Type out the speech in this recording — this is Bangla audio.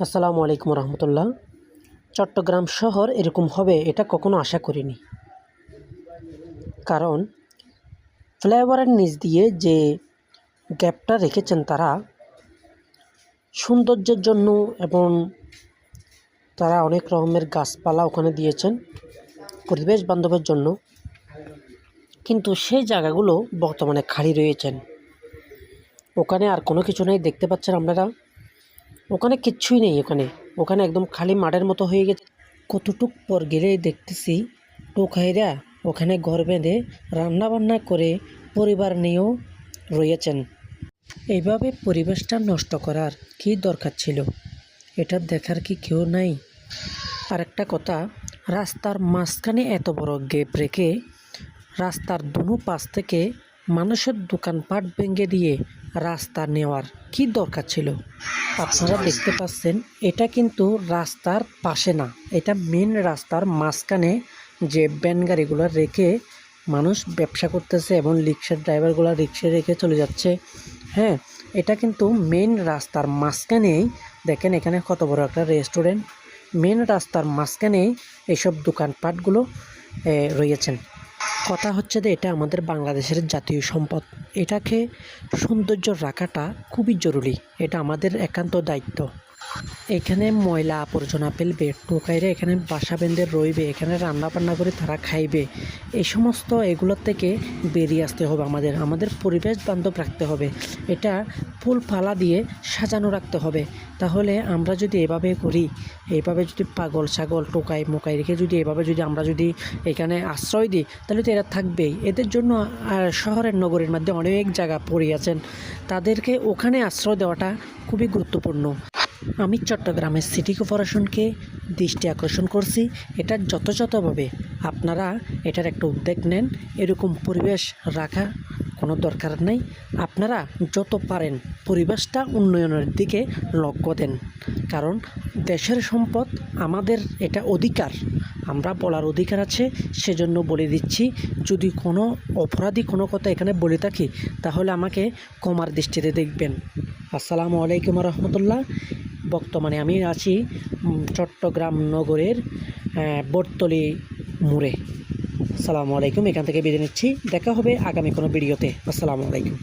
আসসালামু আলাইকুম রহমতুল্লাহ। চট্টগ্রাম শহর এরকম হবে এটা কখনো আশা করিনি। কারণ ফ্লাইওভারের নিচ দিয়ে যে গ্যাপটা রেখেছেন তারা সৌন্দর্যের জন্য, এবং তারা অনেক রকমের গাছপালা ওখানে দিয়েছেন পরিবেশ বান্ধবের জন্য, কিন্তু সেই জায়গাগুলো বর্তমানে খালি রয়েছেন। ওখানে আর কোনো কিছু নেই, দেখতে পাচ্ছেন আপনারা, ওখানে কিচ্ছুই নেই। ওখানে একদম খালি মাঠের মতো হয়ে গেছে। কতটুক পর গেলেই দেখতেছি টোকাইরা ওখানে ঘর বেঁধে রান্নাবান্না করে পরিবার নিয়েও রয়েছেন। এইভাবে পরিবেশটা নষ্ট করার কি দরকার ছিল? এটা দেখার কি কেউ নাই? আরেকটা কথা, রাস্তার মাঝখানে এত বড় গ্যাপ রেখে রাস্তার দুনো পাশ থেকে মানুষের দোকানপাট ভেঙে দিয়ে রাস্তা নেওয়ার কি দরকার ছিল? আপনারা দেখতে পাচ্ছেন এটা কিন্তু রাস্তার পাশে না, এটা মেন রাস্তার মাঝখানে যে ভ্যান গাড়িগুলো রেখে মানুষ ব্যবসা করতেছে এবং রিক্সার ড্রাইভারগুলো রিক্সা রেখে চলে যাচ্ছে। হ্যাঁ, এটা কিন্তু মেন রাস্তার মাঝখানেই। দেখেন এখানে কত বড় একটা রেস্টুরেন্ট, মেন রাস্তার মাঝখানেই এইসব দোকানপাটগুলো রয়েছেন। কথা হচ্ছে যে এটা আমাদের বাংলাদেশের জাতীয় সম্পদ, এটাকে সৌন্দর্য রাখাটা খুবই জরুরি, এটা আমাদের একান্ত দায়িত্ব। এখানে ময়লা আবর্জনা ফেলবে, টোকাইরা এখানে বাসা বেঁধে রইবে, এখানে রান্নাবান্না করে তারা খাইবে, এই সমস্ত এগুলোর থেকে বেরিয়ে আসতে হবে। আমাদের পরিবেশ বান্ধব রাখতে হবে, এটা ফুল ফালা দিয়ে সাজানো রাখতে হবে। তাহলে আমরা যদি এভাবে করি, এইভাবে যদি পাগল ছাগল টোকাই মোকাই রেখে যদি এভাবে যদি আমরা যদি এখানে আশ্রয় দিই, তাহলে তো এরা থাকবেই। এদের জন্য শহরের নগরের মধ্যে অনেক জায়গা পড়ে আছেন, তাদেরকে ওখানে আশ্রয় দেওয়াটা খুবই গুরুত্বপূর্ণ। আমি চট্টগ্রামের সিটি কর্পোরেশনকে দৃষ্টি আকর্ষণ করছি, এটা যথাযথভাবে আপনারা এটার একটা উদ্যোগ নেন। এরকম পরিবেশ রাখা কোনো দরকার নেই। আপনারা যত পারেন পরিবেশটা উন্নয়নের দিকে লক্ষ্য দেন, কারণ দেশের সম্পদ আমাদের, এটা অধিকার, আমরা বলার অধিকার আছে। সেজন্য বলে দিচ্ছি, যদি কোনো অপরাধী কোনো কথা এখানে বলে থাকি তাহলে আমাকে ক্ষমার দৃষ্টিতে দেখবেন। আসসালামু আলাইকুম রহমতুল্লাহ। বর্তমানে আমি আছি চট্টগ্রাম নগরের বটতলী মোড়ে। আসসালামু আলাইকুম, এখান থেকে বিদায় নিচ্ছি। দেখা হবে আগামী কোনো ভিডিওতে। আসসালামু আলাইকুম।